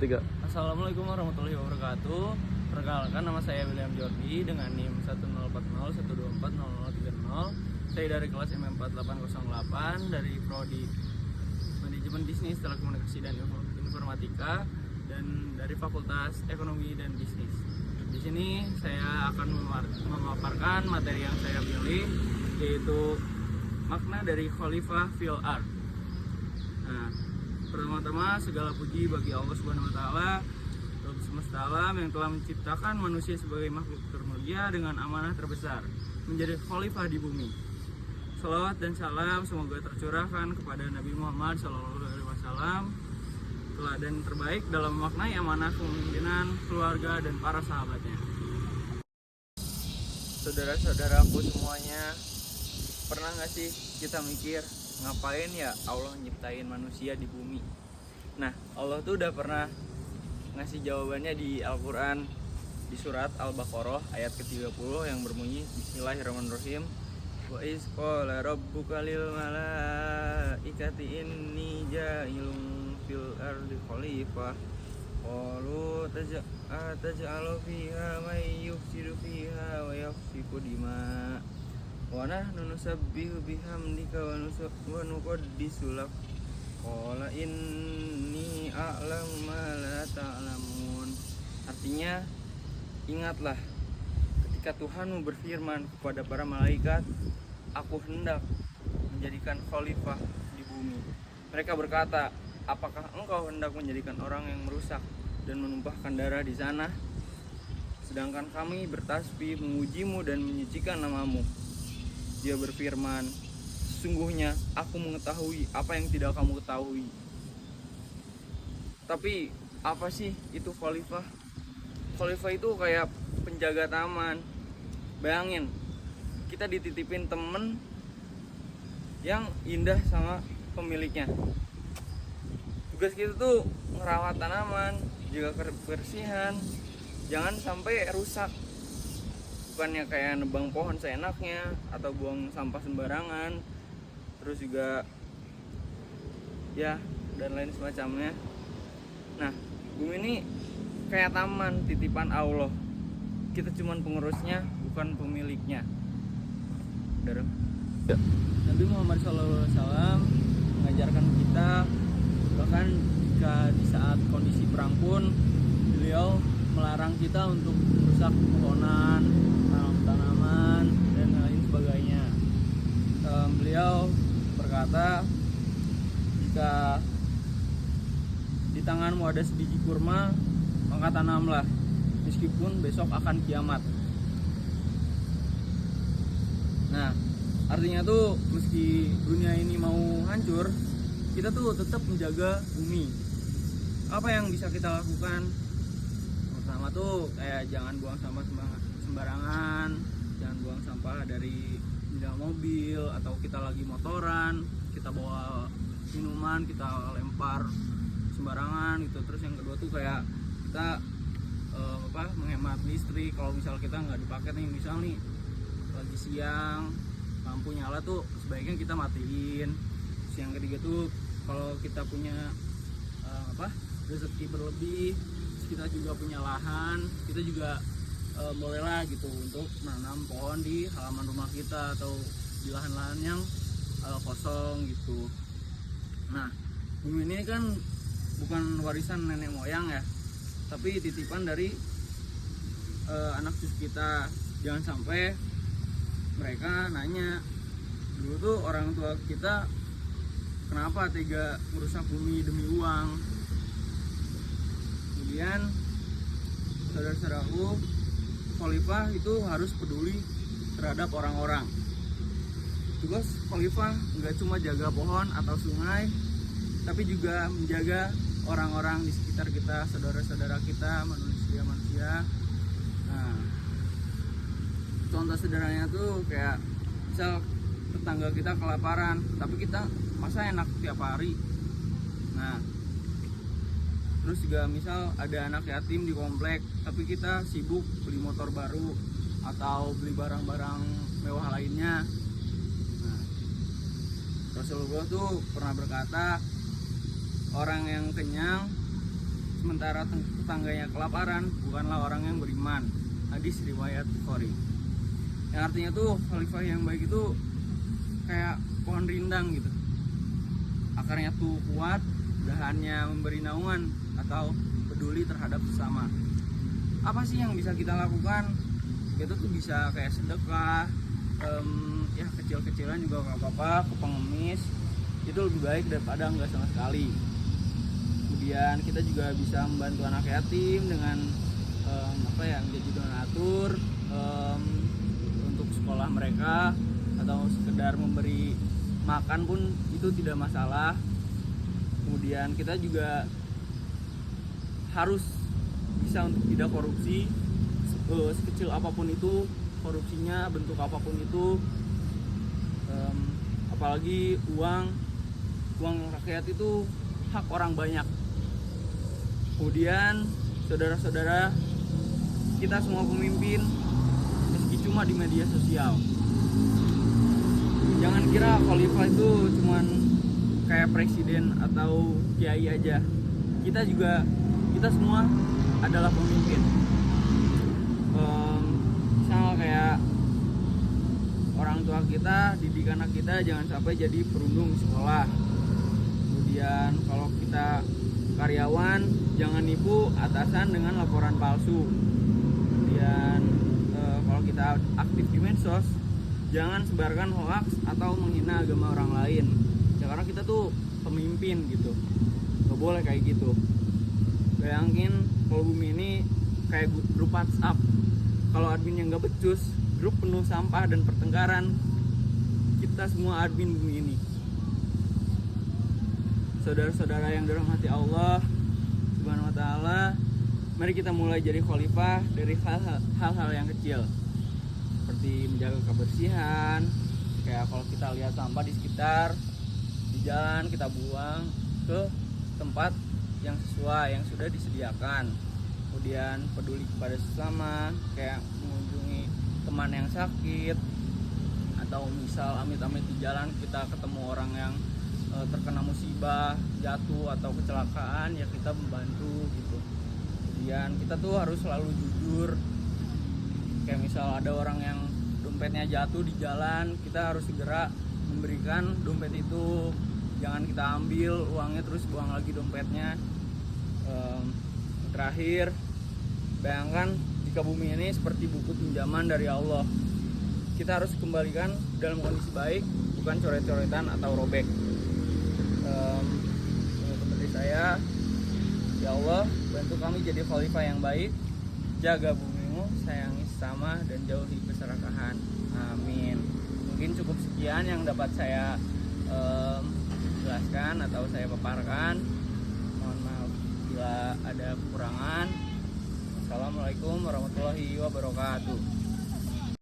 Tiga. Assalamualaikum warahmatullahi wabarakatuh. Perkenalkan, nama saya William Jordi dengan NIM 10401240030. Saya dari kelas M4808 dari Prodi Manajemen Bisnis, Telekomunikasi dan Informatika dan dari Fakultas Ekonomi dan Bisnis. Di sini saya akan memaparkan materi yang saya pilih, yaitu makna dari Khalifah fil Ard. Nah, pertama-tama segala puji bagi Allah Subhanahu wa taala, Rabb semesta alam yang telah menciptakan manusia sebagai makhluk termulia dengan amanah terbesar, menjadi khalifah di bumi. Salawat dan salam semoga tercurahkan kepada Nabi Muhammad SAW, teladan terbaik dalam memaknai amanah kepemimpinan, keluarga dan para sahabatnya. Saudara-saudaraku semuanya, pernah gak sih kita mikir, ngapain ya Allah nyiptain manusia di bumi? Nah, Allah tuh udah pernah ngasih jawabannya di Al-Quran, di surat Al-Baqarah ayat ke-30 yang berbunyi Bismillahirrahmanirrahim. Wa iz qala rabbuka lil malaikati inni ja'ilun fil ardi khalifah qalu taj'alu fiha may yufsidu fiha wa yasfiku dima wa nahnu nusabbihu bihamdika wa nuqaddisu lak qala inni a'lamu ma la ta'lamun. Artinya, ingatlah ketika Tuhanmu berfirman kepada para malaikat, aku hendak menjadikan khalifah di bumi. Mereka berkata, apakah engkau hendak menjadikan orang yang merusak dan menumpahkan darah di sana? Sedangkan kami bertasbih memujimu dan menyucikan namamu. Dia berfirman, sesungguhnya aku mengetahui apa yang tidak kamu ketahui. Tapi apa sih itu khalifah? Khalifah itu kayak penjaga taman. Bayangin, kita dititipin temen yang indah sama pemiliknya. Tugas kita tuh ngerawat tanaman, jaga kebersihan, jangan sampai rusak. Bukannya kayak nebang pohon seenaknya atau buang sampah sembarangan, terus juga ya dan lain semacamnya. Nah, bumi ini kayak taman titipan Allah. Kita cuman pengurusnya, bukan pemiliknya. Saudara. Ya. Nabi Muhammad SAW mengajarkan kita, bahkan jika di saat kondisi perang pun beliau melarang kita untuk merusak pohonan, tanaman dan lain sebagainya. Beliau berkata, jika di tanganmu ada sebiji kurma, maka tanamlah, meskipun besok akan kiamat. Nah, artinya tuh meski dunia ini mau hancur, kita tuh tetap menjaga bumi. Apa yang bisa kita lakukan? Pertama tuh kayak jangan buang sampah sembarangan, jangan buang sampah dari dalam mobil, atau kita lagi motoran, kita bawa minuman, kita lempar sembarangan gitu. Terus yang kedua tuh kayak kita menghemat listrik. Kalau misal kita nggak dipakai nih, misal nih lagi siang lampu nyala tuh sebaiknya kita matiin. Terus yang ketiga tuh kalau kita punya rezeki berlebih, kita juga punya lahan, kita juga bolehlah gitu untuk menanam pohon di halaman rumah kita atau di lahan-lahan yang kosong gitu. Nah, bumi ini kan bukan warisan nenek moyang ya, tapi titipan dari anak cucu kita. Jangan sampai mereka nanya, dulu tuh orang tua kita kenapa tega merusak bumi demi uang. Kemudian saudara-saudaraku, khalifah itu harus peduli terhadap orang-orang. Tugas khalifah nggak cuma jaga pohon atau sungai, tapi juga menjaga orang-orang di sekitar kita, saudara-saudara kita, manusia-manusia. Nah, contoh sederhananya tuh kayak misal tetangga kita kelaparan, tapi kita masa enak tiap hari. Nah, terus juga misal ada anak yatim di komplek, tapi kita sibuk beli motor baru atau beli barang-barang mewah lainnya. Nah, Rasulullah tuh pernah berkata, orang yang kenyang sementara tetangganya kelaparan bukanlah orang yang beriman. Hadis riwayat Bukhari. Yang artinya tuh khalifah yang baik itu kayak pohon rindang gitu, akarnya tuh kuat, dahannya memberi naungan atau peduli terhadap sesama. Apa sih yang bisa kita lakukan? Itu tuh bisa kayak sedekah, ya kecil-kecilan juga nggak apa-apa, ke pengemis itu lebih baik daripada nggak sama sekali. Kemudian kita juga bisa membantu anak yatim dengan menjadi donatur untuk sekolah mereka, atau sekedar memberi makan pun itu tidak masalah. Kemudian kita juga harus bisa untuk tidak korupsi, sekecil apapun itu korupsinya, bentuk apapun itu, apalagi uang rakyat itu hak orang banyak. Kemudian saudara-saudara, kita semua pemimpin, meski cuma di media sosial, jangan kira khalifah itu cuman kayak presiden atau kiai aja. Kita semua adalah pemimpin. Misal kayak orang tua kita didik anak kita jangan sampai jadi perundung sekolah. Kemudian kalau kita karyawan, jangan nipu atasan dengan laporan palsu. Kemudian kalau kita aktif di medsos, jangan sebarkan hoax atau menghina agama orang lain. Ya, karena kita tuh pemimpin gitu, nggak boleh kayak gitu. Bayangin kalau bumi ini kayak grup WhatsApp, kalau adminnya nggak becus, grup penuh sampah dan pertengkaran. Kita semua admin bumi ini. Saudara-saudara yang dirahmati Allah Subhanahu wa Ta'ala, mari kita mulai jadi khalifah dari hal-hal yang kecil, seperti menjaga kebersihan. Kayak kalau kita lihat sampah di sekitar, di jalan, kita buang ke tempat yang sesuai, yang sudah disediakan. Kemudian peduli kepada sesama, kayak mengunjungi teman yang sakit, atau misal amit-amit di jalan kita ketemu orang yang terkena musibah, jatuh atau kecelakaan, ya kita membantu gitu. Kemudian kita tuh harus selalu jujur. Kayak misal ada orang yang dompetnya jatuh di jalan, kita harus segera memberikan dompet itu. Jangan kita ambil uangnya terus buang lagi dompetnya. Terakhir, bayangkan jika bumi ini seperti buku pinjaman dari Allah. Kita harus kembalikan dalam kondisi baik, bukan coret-coretan atau robek. Teman saya, ya Allah, bantu kami jadi khalifah yang baik, jaga bumimu, sayangi sesama, dan jauhi keserakahan. Amin. Mungkin cukup sekian yang dapat saya jelaskan atau saya paparkan. Mohon maaf bila ada kekurangan. Assalamualaikum warahmatullahi wabarakatuh.